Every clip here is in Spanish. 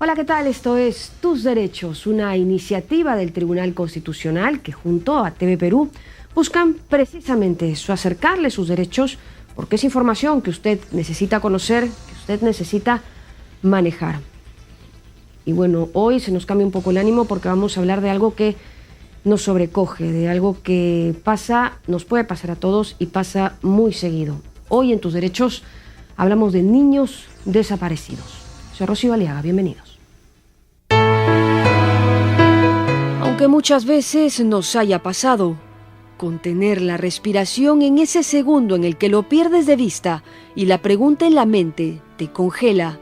Hola, ¿qué tal? Esto es Tus Derechos, una iniciativa del Tribunal Constitucional que junto a TV Perú buscan precisamente eso, acercarle sus derechos, porque es información que usted necesita conocer, que usted necesita manejar. Y bueno, hoy se nos cambia un poco el ánimo porque vamos a hablar de algo que nos sobrecoge, de algo que pasa, nos puede pasar a todos y pasa muy seguido. Hoy en Tus Derechos hablamos de niños desaparecidos. Soy Rocío Aliaga, bienvenidos. Aunque muchas veces nos haya pasado, contener la respiración en ese segundo en el que lo pierdes de vista y la pregunta en la mente te congela.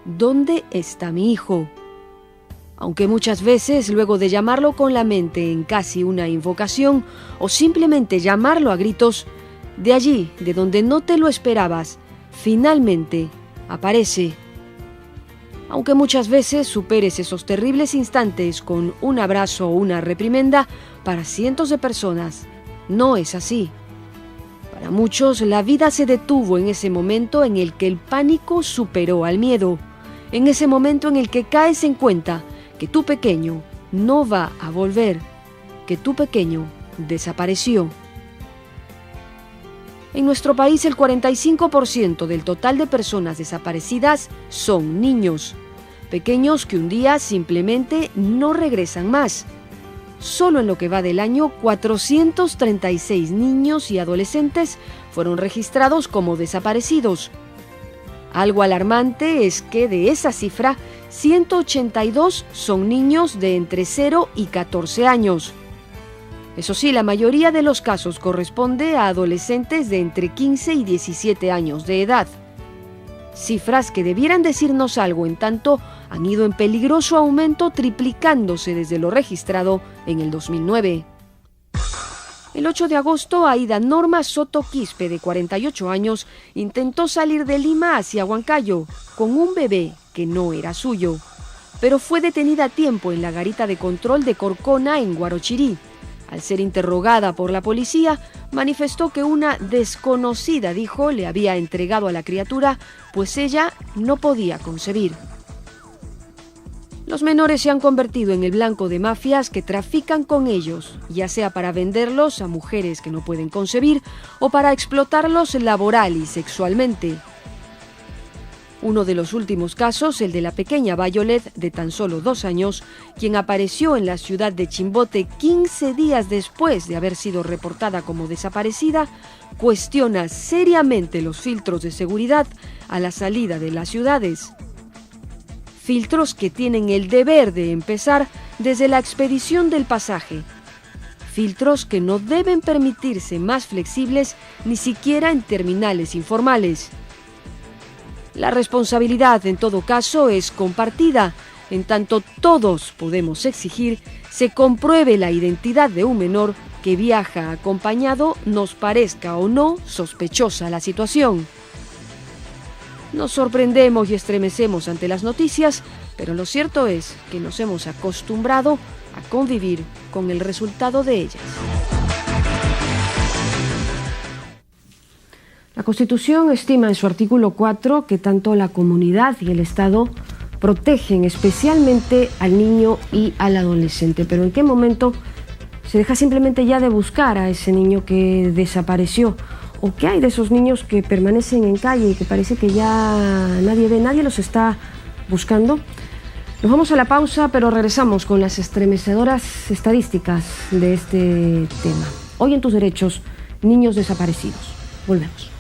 ¿Dónde está mi hijo? Aunque muchas veces, luego de llamarlo con la mente en casi una invocación o simplemente llamarlo a gritos, de allí, de donde no te lo esperabas, finalmente aparece. Aunque muchas veces superes esos terribles instantes con un abrazo o una reprimenda, para cientos de personas no es así. Para muchos, la vida se detuvo en ese momento en el que el pánico superó al miedo, en ese momento en el que caes en cuenta que tu pequeño no va a volver, que tu pequeño desapareció. En nuestro país, el 45% del total de personas desaparecidas son niños, pequeños que un día simplemente no regresan más. Solo en lo que va del año, 436 niños y adolescentes fueron registrados como desaparecidos. Algo alarmante es que de esa cifra, 182 son niños de entre 0 y 14 años. Eso sí, la mayoría de los casos corresponde a adolescentes de entre 15 y 17 años de edad. Cifras que debieran decirnos algo, en tanto han ido en peligroso aumento, triplicándose desde lo registrado en el 2009. El 8 de agosto, Aida Norma Soto Quispe, de 48 años, intentó salir de Lima hacia Huancayo con un bebé que no era suyo, pero fue detenida a tiempo en la garita de control de Corcona, en Huarochirí. Al ser interrogada por la policía, manifestó que una desconocida, dijo, le había entregado a la criatura, pues ella no podía concebir. Los menores se han convertido en el blanco de mafias que trafican con ellos, ya sea para venderlos a mujeres que no pueden concebir o para explotarlos laboral y sexualmente. Uno de los últimos casos, el de la pequeña Violet, de tan solo 2 años, quien apareció en la ciudad de Chimbote 15 días después de haber sido reportada como desaparecida, cuestiona seriamente los filtros de seguridad a la salida de las ciudades. Filtros que tienen el deber de empezar desde la expedición del pasaje. Filtros que no deben permitirse más flexibles ni siquiera en terminales informales. La responsabilidad, en todo caso, es compartida, en tanto todos podemos exigir se compruebe la identidad de un menor que viaja acompañado, nos parezca o no sospechosa la situación. Nos sorprendemos y estremecemos ante las noticias, pero lo cierto es que nos hemos acostumbrado a convivir con el resultado de ellas. La Constitución estima en su artículo 4 que tanto la comunidad y el Estado protegen especialmente al niño y al adolescente. Pero ¿en qué momento se deja simplemente ya de buscar a ese niño que desapareció? ¿O qué hay de esos niños que permanecen en calle y que parece que ya nadie ve, nadie los está buscando? Nos vamos a la pausa, pero regresamos con las estremecedoras estadísticas de este tema. Hoy en Tus Derechos, niños desaparecidos. Volvemos.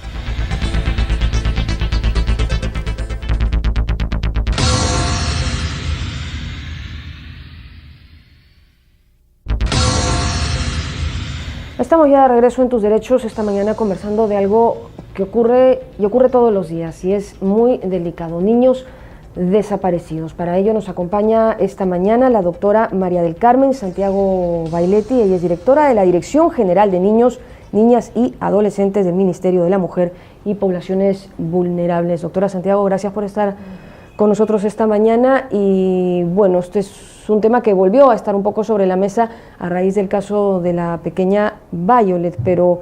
Estamos ya de regreso en Tus Derechos, esta mañana conversando de algo que ocurre todos los días y es muy delicado. Niños desaparecidos. Para ello nos acompaña esta mañana la doctora María del Carmen Santiago Bailetti. Ella es directora de la Dirección General de Niños, Niñas y Adolescentes del Ministerio de la Mujer y Poblaciones Vulnerables. Doctora Santiago, gracias por estar con nosotros esta mañana. Y bueno, este es un tema que volvió a estar un poco sobre la mesa a raíz del caso de la pequeña Violet, pero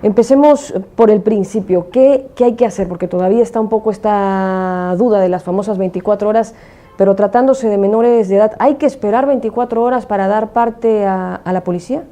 empecemos por el principio. ¿Qué hay que hacer? Porque todavía está un poco esta duda de las famosas 24 horas pero tratándose de menores de edad, ¿hay que esperar 24 horas para dar parte a la policía?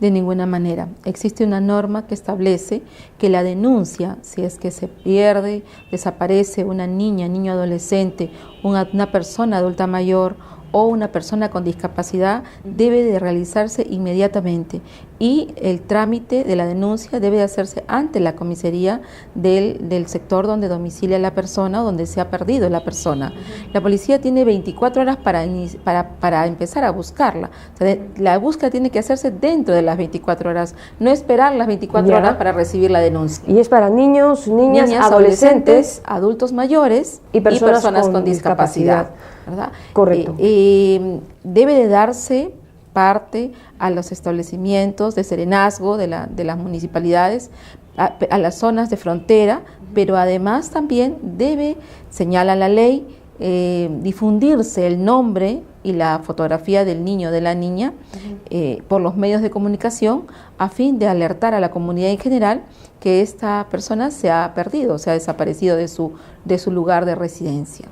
De ninguna manera. Existe una norma que establece que la denuncia, si es que se pierde, desaparece una niña, niño adolescente, una persona adulta mayor o una persona con discapacidad, debe de realizarse inmediatamente, y el trámite de la denuncia debe de hacerse ante la comisaría del sector donde domicilia la persona o donde se ha perdido la persona. La policía tiene 24 horas para empezar a buscarla. O sea, la búsqueda tiene que hacerse dentro de las 24 horas, no esperar las 24 horas para recibir la denuncia. Y es para niños, niñas, adolescentes, adultos mayores y personas con discapacidad. ¿Verdad? Correcto. Debe de darse parte a los establecimientos de serenazgo de las municipalidades, a las zonas de frontera, pero además también debe, señala la ley, difundirse el nombre y la fotografía del niño o de la niña por los medios de comunicación, a fin de alertar a la comunidad en general que esta persona se ha perdido, se ha desaparecido de su lugar de residencia.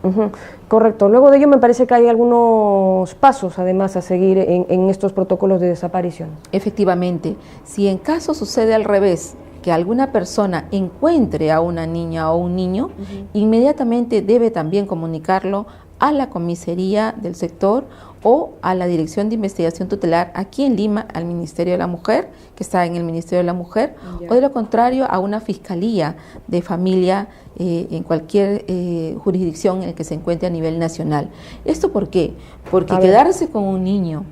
Correcto. Luego de ello me parece que hay algunos pasos además a seguir en estos protocolos de desaparición. Efectivamente, si en caso sucede al revés, que alguna persona encuentre a una niña o un niño, inmediatamente debe también comunicarlo a la comisaría del sector o a la Dirección de Investigación Tutelar aquí en Lima, al Ministerio de la Mujer, que está en el Ministerio de la Mujer, o de lo contrario a una fiscalía de familia en cualquier jurisdicción en la que se encuentre a nivel nacional. ¿Esto por qué? Porque quedarse con un niño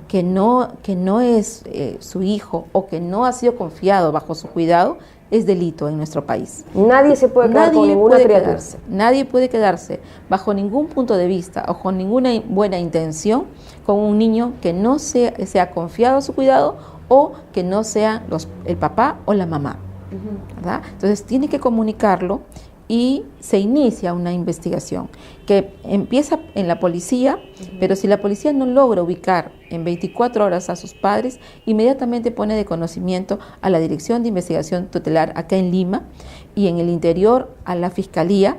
que no es su hijo o que no ha sido confiado bajo su cuidado es delito en nuestro país. Nadie se puede quedar con ninguna criatura. Nadie puede quedarse bajo ningún punto de vista o con ninguna buena intención con un niño que no sea confiado a su cuidado o que no sea el papá o la mamá. ¿Verdad? Entonces tiene que comunicarlo y se inicia una investigación que empieza en la policía, pero si la policía no logra ubicar en 24 horas a sus padres, inmediatamente pone de conocimiento a la Dirección de Investigación Tutelar acá en Lima y en el interior a la Fiscalía,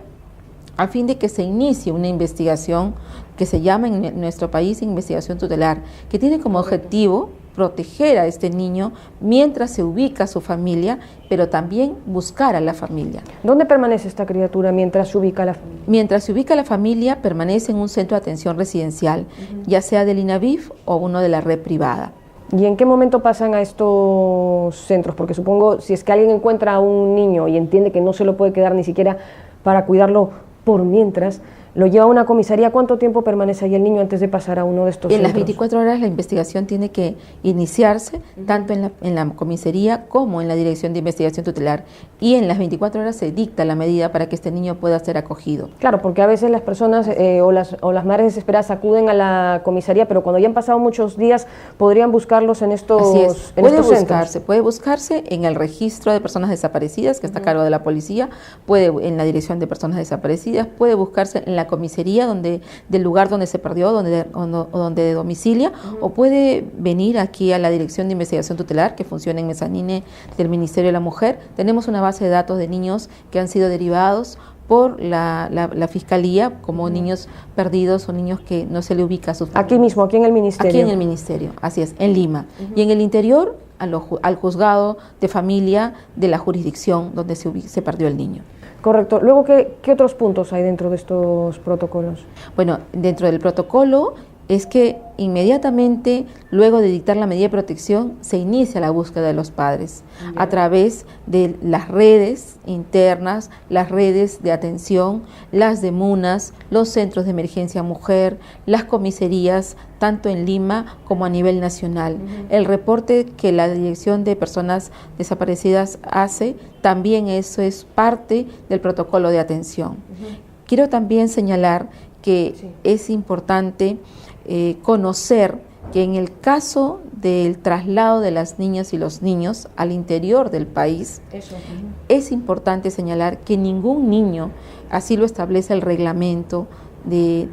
a fin de que se inicie una investigación que se llama en nuestro país investigación tutelar, que tiene como objetivo proteger a este niño mientras se ubica a su familia, pero también buscar a la familia. ¿Dónde permanece esta criatura mientras se ubica la familia? Mientras se ubica la familia, permanece en un centro de atención residencial, ya sea del INAVIF o uno de la red privada. ¿Y en qué momento pasan a estos centros? Porque supongo, si es que alguien encuentra a un niño y entiende que no se lo puede quedar ni siquiera para cuidarlo por mientras, lo lleva a una comisaría, ¿cuánto tiempo permanece ahí el niño antes de pasar a uno de estos centros? En las 24 horas la investigación tiene que iniciarse, tanto en la comisaría como en la Dirección de Investigación Tutelar, y en las 24 horas se dicta la medida para que este niño pueda ser acogido. Claro, porque a veces las personas o las madres desesperadas acuden a la comisaría, pero cuando ya han pasado muchos días podrían buscarlos en estos centros. Puede buscarse en el registro de personas desaparecidas, que está a cargo de la policía, puede en la Dirección de Personas Desaparecidas, puede buscarse en la comisaría del lugar donde se perdió, donde domicilia, o puede venir aquí a la Dirección de Investigación Tutelar, que funciona en mezanine del Ministerio de la Mujer. Tenemos una base de datos de niños que han sido derivados por la Fiscalía como niños perdidos o niños que no se le ubica a sus familias. Aquí mismo, aquí en el Ministerio. Aquí en el Ministerio, así es, en Lima. Y en el interior, al juzgado de familia de la jurisdicción donde se perdió el niño. Correcto. Luego, ¿qué otros puntos hay dentro de estos protocolos? Bueno, dentro del protocolo es que inmediatamente, luego de dictar la medida de protección, se inicia la búsqueda de los padres a través de las redes internas, las redes de atención, las de MUNAS, los centros de emergencia mujer, las comisarías, tanto en Lima como a nivel nacional. El reporte que la Dirección de Personas Desaparecidas hace, también eso es parte del protocolo de atención. Quiero también señalar que es importante conocer que en el caso del traslado de las niñas y los niños al interior del país, es importante señalar que ningún niño, así lo establece el reglamento de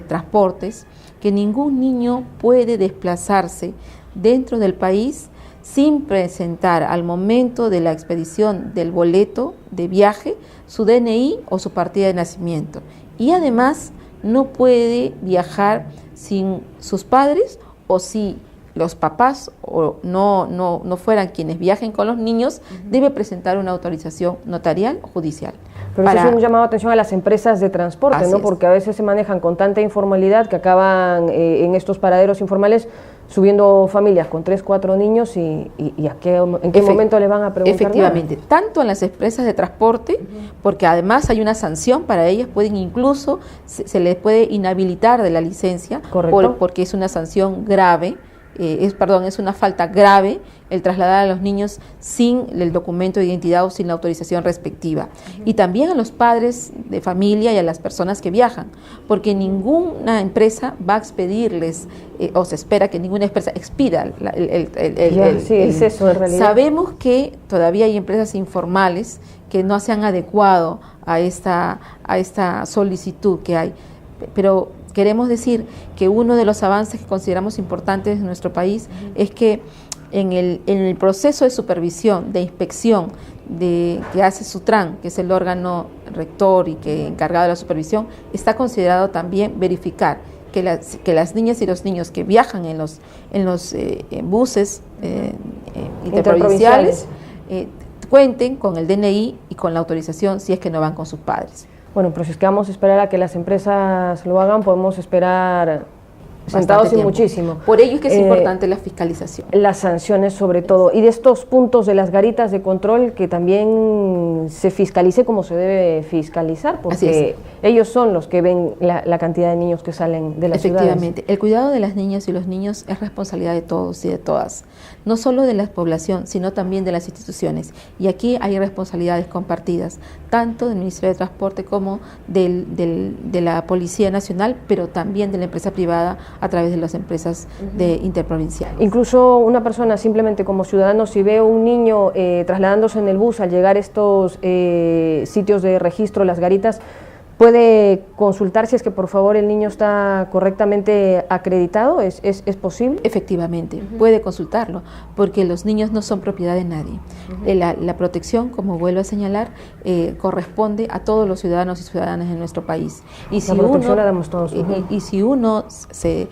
transportes, que ningún niño puede desplazarse dentro del país sin presentar al momento de la expedición del boleto de viaje su DNI o su partida de nacimiento. Y además no puede viajar sin sus padres, o si los papás o no fueran quienes viajen con los niños, debe presentar una autorización notarial o judicial. Pero eso es un llamado de atención a las empresas de transporte, ¿no? Porque a veces se manejan con tanta informalidad que acaban en estos paraderos informales subiendo familias con 3, 4 niños y ¿en qué momento le van a preguntar? Efectivamente, tanto en las empresas de transporte, porque además hay una sanción para ellas, pueden incluso, se les puede inhabilitar de la licencia, porque es una sanción grave. Es una falta grave el trasladar a los niños sin el documento de identidad o sin la autorización respectiva. Y también a los padres de familia y a las personas que viajan, porque ninguna empresa va a expedirles, o se espera que ninguna empresa expida es eso en realidad. Sabemos que todavía hay empresas informales que no se han adecuado a esta solicitud que hay, pero queremos decir que uno de los avances que consideramos importantes en nuestro país es que en el proceso de supervisión, de inspección que hace SUTRAN, que es el órgano rector y que encargado de la supervisión, está considerado también verificar que las niñas y los niños que viajan en los buses interprovinciales cuenten con el DNI y con la autorización si es que no van con sus padres. Bueno, pero si es que vamos a esperar a que las empresas lo hagan, podemos esperar sentados y muchísimo. Por ello es que es importante la fiscalización. Las sanciones sobre todo. Y de estos puntos de las garitas de control, que también se fiscalice como se debe fiscalizar, porque ellos son los que ven la cantidad de niños que salen de las ciudades. Efectivamente. El cuidado de las niñas y los niños es responsabilidad de todos y de todas. No solo de la población, sino también de las instituciones. Y aquí hay responsabilidades compartidas, tanto del Ministerio de Transporte como de la Policía Nacional, pero también de la empresa privada a través de las empresas interprovinciales. Incluso una persona simplemente como ciudadano, si ve a un niño trasladándose en el bus al llegar a estos sitios de registro, las garitas, ¿puede consultar si es que por favor el niño está correctamente acreditado? ¿Es posible? Efectivamente, puede consultarlo, porque los niños no son propiedad de nadie. La protección, como vuelvo a señalar, corresponde a todos los ciudadanos y ciudadanas de nuestro país. Y si protección la damos todos. Y si uno se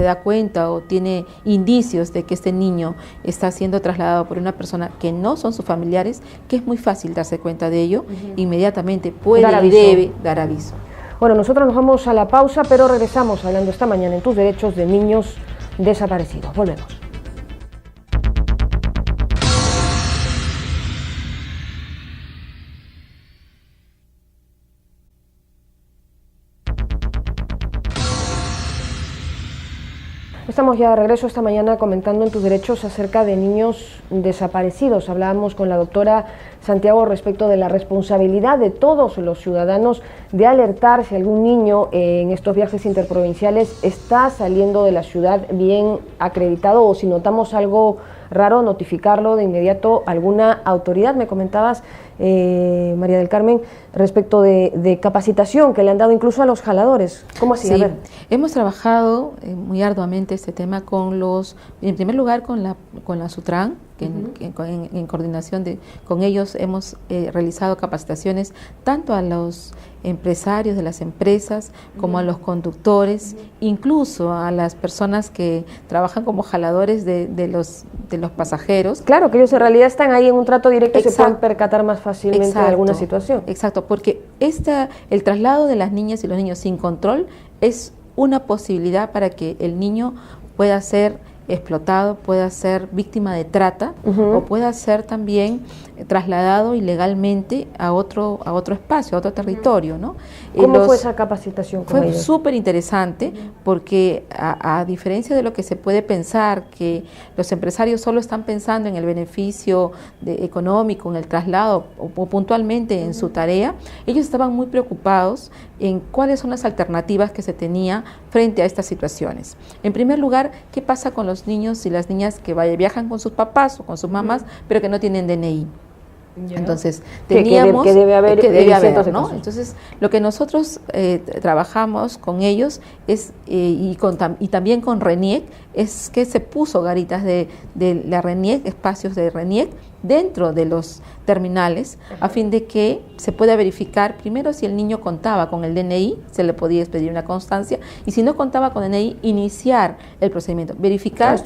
da cuenta o tiene indicios de que este niño está siendo trasladado por una persona que no son sus familiares, que es muy fácil darse cuenta de ello, inmediatamente puede y debe dar aviso. Bueno, nosotros nos vamos a la pausa, pero regresamos hablando esta mañana en Tus Derechos de Niños Desaparecidos. Volvemos. Estamos ya de regreso esta mañana comentando en Tus Derechos acerca de niños desaparecidos. Hablábamos con la doctora Santiago respecto de la responsabilidad de todos los ciudadanos de alertar si algún niño en estos viajes interprovinciales está saliendo de la ciudad bien acreditado, o si notamos algo raro, notificarlo de inmediato a alguna autoridad. Me comentabas, María del Carmen, respecto de capacitación que le han dado incluso a los jaladores. ¿Cómo así? Sí, hemos trabajado muy arduamente este tema en primer lugar con la SUTRAN, que en coordinación con ellos hemos realizado capacitaciones tanto a los empresarios de las empresas como a los conductores, incluso a las personas que trabajan como jaladores de los pasajeros. Claro, que ellos en realidad están ahí en un trato directo y se pueden percatar más fácilmente de alguna situación. Exacto, porque el traslado de las niñas y los niños sin control es una posibilidad para que el niño pueda ser explotado, pueda ser víctima de trata, o pueda ser también trasladado ilegalmente a otro espacio, a otro territorio, ¿no? ¿Cómo fue esa capacitación? Fue súper interesante, porque a diferencia de lo que se puede pensar, que los empresarios solo están pensando en el beneficio económico, en el traslado o puntualmente en su tarea, ellos estaban muy preocupados en cuáles son las alternativas que se tenía frente a estas situaciones. En primer lugar, ¿qué pasa con los niños y las niñas que viajan con sus papás o con sus mamás, pero que no tienen DNI? Entonces, teníamos que debe haber, ¿no? Entonces, lo que nosotros trabajamos con ellos es y también con RENIEC, es que se puso garitas de la RENIEC, espacios de RENIEC, dentro de los terminales, a fin de que se pueda verificar primero si el niño contaba con el DNI, se le podía expedir una constancia, y si no contaba con DNI, iniciar el procedimiento, verificar,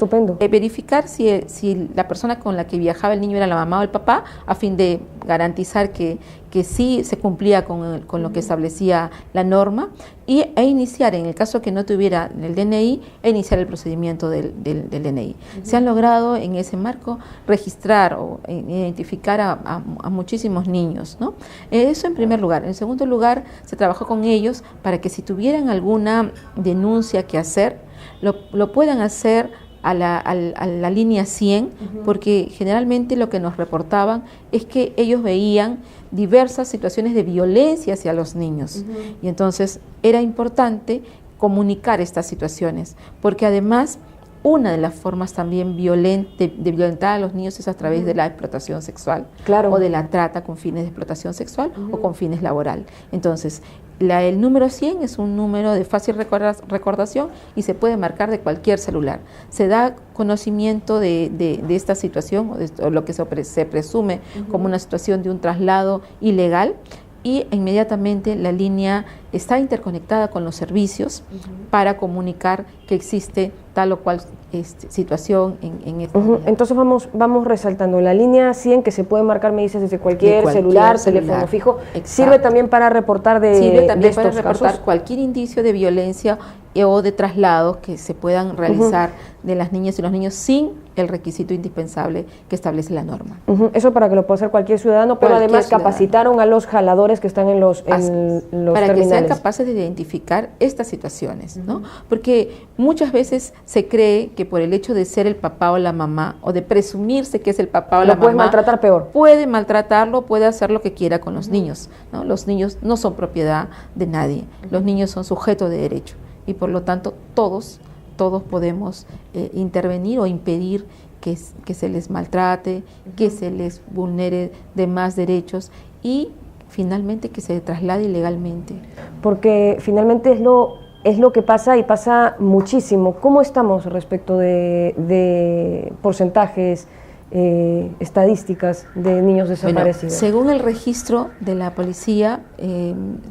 verificar si la persona con la que viajaba el niño era la mamá o el papá, a fin de garantizar que sí se cumplía con lo que establecía la norma, e iniciar, en el caso que no tuviera el DNI, iniciar el procedimiento del DNI. Se han logrado en ese marco registrar o identificar a muchísimos niños, ¿no? Eso en primer lugar. En segundo lugar, se trabajó con ellos para que si tuvieran alguna denuncia que hacer, lo puedan hacer a la línea 100, porque generalmente lo que nos reportaban es que ellos veían diversas situaciones de violencia hacia los niños, y entonces era importante comunicar estas situaciones, porque además una de las formas también de violentar a los niños es a través de la explotación sexual, o de la trata con fines de explotación sexual o con fines laboral. Entonces, el número 100 es un número de fácil recordación y se puede marcar de cualquier celular. Se da conocimiento de esta situación, o lo que se presume como una situación de un traslado ilegal, y inmediatamente la línea está interconectada con los servicios para comunicar que existe tal o cual situación en esta línea. Entonces vamos resaltando, la línea 100 que se puede marcar, me dices, desde cualquier celular, teléfono fijo, sirve también para reportar estos casos. Cualquier indicio de violencia o de traslados que se puedan realizar de las niñas y los niños sin el requisito indispensable que establece la norma. Eso para que lo pueda hacer cualquier ciudadano, pero además capacitaron a los jaladores que están en los terminales. Para que sean capaces de identificar estas situaciones, ¿no? Porque muchas veces se cree que por el hecho de ser el papá o la mamá, o de presumirse que es el papá o la mamá, puede maltratar peor. Puede maltratarlo, puede hacer lo que quiera con los niños, ¿no? Los niños no son propiedad de nadie, los niños son sujetos de derecho, y por lo tanto todos podemos intervenir o impedir que se les maltrate, que se les vulnere demás derechos y finalmente que se traslade ilegalmente. Porque finalmente es lo que pasa, y pasa muchísimo. ¿Cómo estamos respecto de porcentajes, estadísticas de niños desaparecidos? Bueno, según el registro de la policía,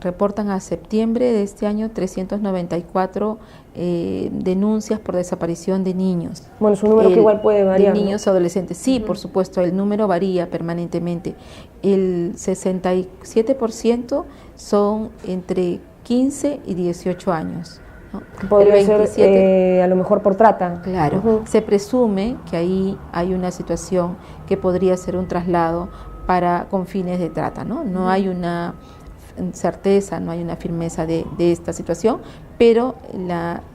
reportan a septiembre de este año 394 denuncias por desaparición de niños. Bueno, es un número que igual puede variar. De niños, adolescentes, sí, por supuesto, el número varía permanentemente. El 67% son entre 15 y 18 años. ¿no? Podría ser a lo mejor por trata. Claro, se presume que ahí hay una situación que podría ser un traslado con fines de trata, ¿no? No hay una certeza, no hay una firmeza de esta situación, pero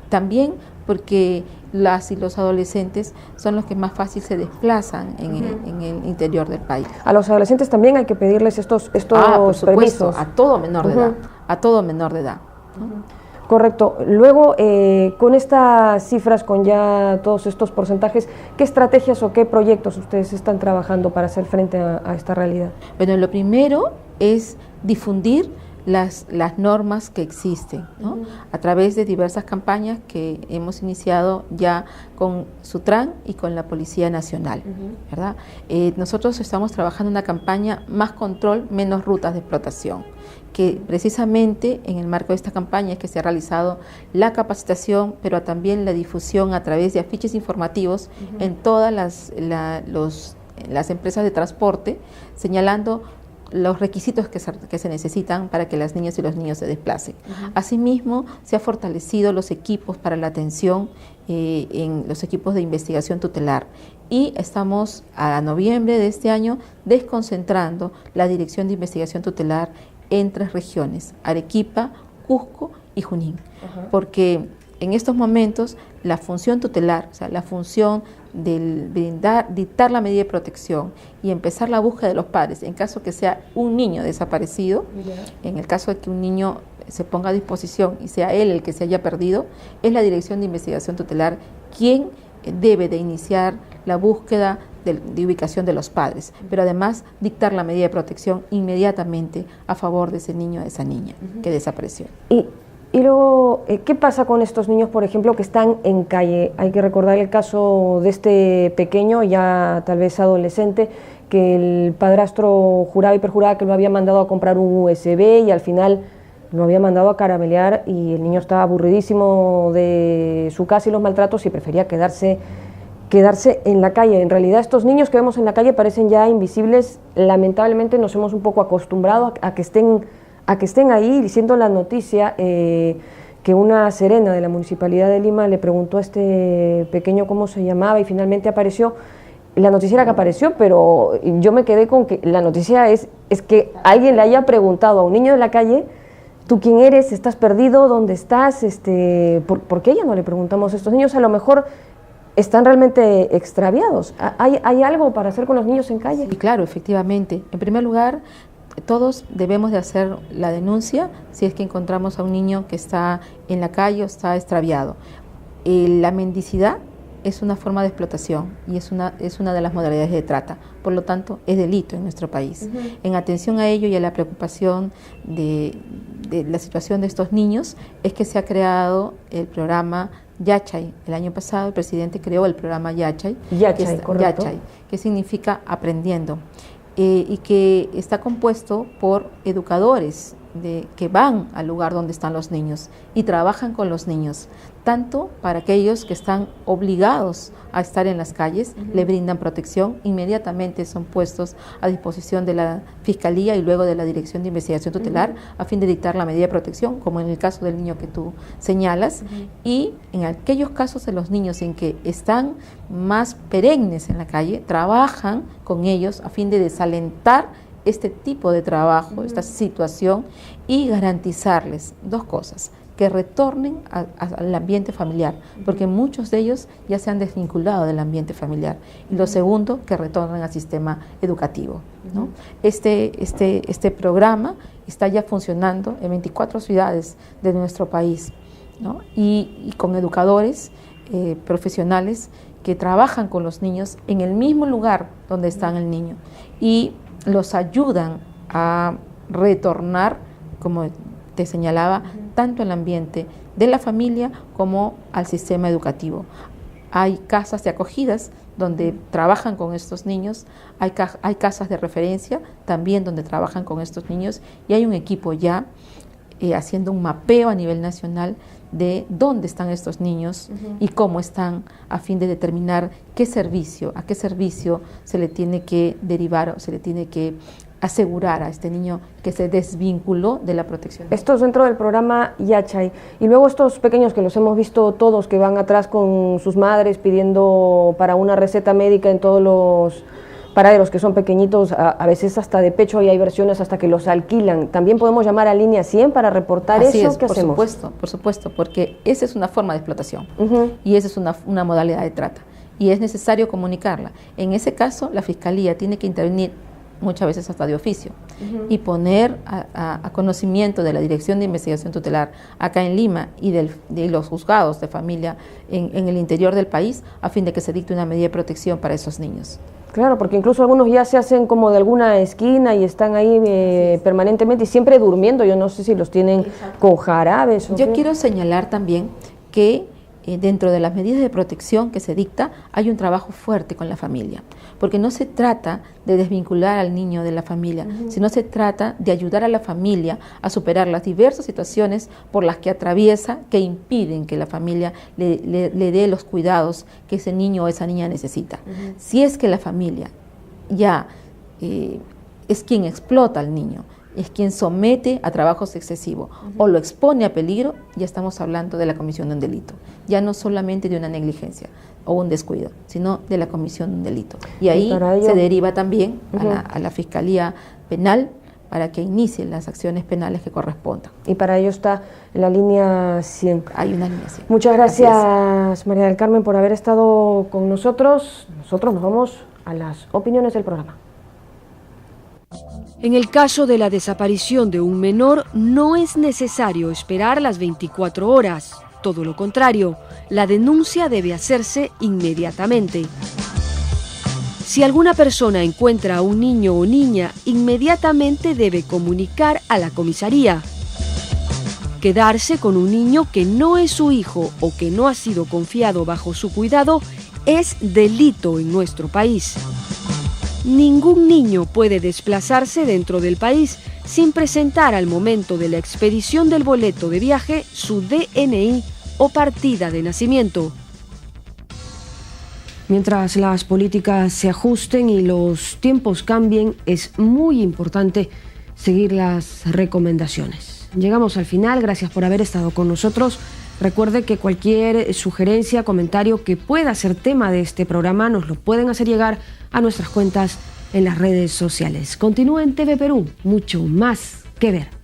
también porque las y los adolescentes son los que más fácil se desplazan en el interior del país. A los adolescentes también hay que pedirles estos por supuesto, permisos. A todo menor de edad, a todo menor de edad. ¿no? Correcto. Luego, con estas cifras, con ya todos estos porcentajes, ¿qué estrategias o qué proyectos ustedes están trabajando para hacer frente a esta realidad? Bueno, lo primero es difundir las normas que existen, ¿no? A través de diversas campañas que hemos iniciado ya con Sutran y con la Policía Nacional, ¿verdad? Nosotros estamos trabajando una campaña Más Control, Menos Rutas de Explotación, que precisamente en el marco de esta campaña es que se ha realizado la capacitación, pero también la difusión a través de afiches informativos en todas las empresas de transporte, señalando los requisitos que se necesitan para que las niñas y los niños se desplacen. Asimismo, se han fortalecido los equipos para la atención en los equipos de investigación tutelar, y estamos a noviembre de este año desconcentrando la Dirección de Investigación Tutelar en 3 regiones, Arequipa, Cusco y Junín, porque en estos momentos la función tutelar, o sea, la función de dictar la medida de protección y empezar la búsqueda de los padres, en caso que sea un niño desaparecido, en el caso de que un niño se ponga a disposición y sea él el que se haya perdido, es la Dirección de Investigación Tutelar quien debe de iniciar la búsqueda de ubicación de los padres, pero además dictar la medida de protección inmediatamente a favor de ese niño o de esa niña que desapareció. Y luego, ¿qué pasa con estos niños, por ejemplo, que están en calle? Hay que recordar el caso de este pequeño, ya tal vez adolescente, que el padrastro juraba y perjuraba que lo había mandado a comprar un USB y al final lo había mandado a caramelear y el niño estaba aburridísimo de su casa y los maltratos y prefería quedarse en la calle. En realidad estos niños que vemos en la calle parecen ya invisibles. Lamentablemente nos hemos un poco acostumbrado a que estén ahí, diciendo la noticia que una serena de la Municipalidad de Lima le preguntó a este pequeño cómo se llamaba y finalmente apareció. La noticia era que apareció, pero yo me quedé con que la noticia es que alguien le haya preguntado a un niño de la calle: ¿tú quién eres? ¿Estás perdido? ¿Dónde estás? ¿Por qué ya no le preguntamos? Estos niños a lo mejor están realmente extraviados. ¿Hay algo para hacer con los niños en calle? Sí, claro, efectivamente. En primer lugar, todos debemos de hacer la denuncia si es que encontramos a un niño que está en la calle o está extraviado. La mendicidad es una forma de explotación y es una de las modalidades de trata, por lo tanto es delito en nuestro país. En atención a ello y a la preocupación de la situación de estos niños es que se ha creado el programa Yachay. El año pasado el presidente creó el programa Yachay, que significa aprendiendo, y que está compuesto por educadores que van al lugar donde están los niños y trabajan con los niños, tanto para aquellos que están obligados a estar en las calles, le brindan protección, inmediatamente son puestos a disposición de la Fiscalía y luego de la Dirección de Investigación Tutelar a fin de dictar la medida de protección, como en el caso del niño que tú señalas, y en aquellos casos de los niños en que están más perennes en la calle, trabajan con ellos a fin de desalentar este tipo de trabajo, esta situación, y garantizarles dos cosas: que retornen al ambiente familiar, porque muchos de ellos ya se han desvinculado del ambiente familiar, y lo segundo, que retornen al sistema educativo, ¿no? Este programa está ya funcionando en 24 ciudades de nuestro país, ¿no? y con educadores profesionales que trabajan con los niños en el mismo lugar donde está el niño y los ayudan a retornar, como te señalaba, tanto al ambiente de la familia como al sistema educativo. Hay casas de acogidas donde trabajan con estos niños, hay casas de referencia también donde trabajan con estos niños, y hay un equipo ya haciendo un mapeo a nivel nacional de dónde están estos niños y cómo están, a fin de determinar a qué servicio se le tiene que derivar o se le tiene que asegurar a este niño que se desvinculó de la protección. Esto es dentro del programa Yachay. Y luego estos pequeños que los hemos visto todos, que van atrás con sus madres pidiendo para una receta médica en todos los paraderos, que son pequeñitos, a veces hasta de pecho, y hay versiones hasta que los alquilan. También podemos llamar a Línea 100 para reportar Así eso. es, ¿Qué hacemos? Por supuesto, porque esa es una forma de explotación y esa es una modalidad de trata y es necesario comunicarla. En ese caso, la Fiscalía tiene que intervenir muchas veces hasta de oficio y poner a conocimiento de la Dirección de Investigación Tutelar acá en Lima y de los juzgados de familia en el interior del país, a fin de que se dicte una medida de protección para esos niños. Claro, porque incluso algunos ya se hacen como de alguna esquina y están ahí permanentemente y siempre durmiendo. Yo no sé si los tienen con jarabes o Yo qué. quiero señalar también que dentro de las medidas de protección que se dicta hay un trabajo fuerte con la familia, porque no se trata de desvincular al niño de la familia, sino se trata de ayudar a la familia a superar las diversas situaciones por las que atraviesa, que impiden que la familia le dé los cuidados que ese niño o esa niña necesita. Si es que la familia ya es quien explota al niño, es quien somete a trabajos excesivos o lo expone a peligro, ya estamos hablando de la comisión de un delito, ya no solamente de una negligencia o un descuido, sino de la comisión de un delito. Y ahí se deriva también a la Fiscalía Penal para que inicie las acciones penales que correspondan. Y para ello está la Línea 100. Hay una línea 100. Muchas gracias, María del Carmen, por haber estado con nosotros. Nosotros nos vamos a las opiniones del programa. En el caso de la desaparición de un menor, no es necesario esperar las 24 horas. Todo lo contrario, la denuncia debe hacerse inmediatamente. Si alguna persona encuentra a un niño o niña, inmediatamente debe comunicar a la comisaría. Quedarse con un niño que no es su hijo o que no ha sido confiado bajo su cuidado es delito en nuestro país. Ningún niño puede desplazarse dentro del país sin presentar al momento de la expedición del boleto de viaje su DNI o partida de nacimiento. Mientras las políticas se ajusten y los tiempos cambien, es muy importante seguir las recomendaciones. Llegamos al final, gracias por haber estado con nosotros. Recuerde que cualquier sugerencia, comentario que pueda ser tema de este programa nos lo pueden hacer llegar a nuestras cuentas en las redes sociales. Continúa en TV Perú, mucho más que ver.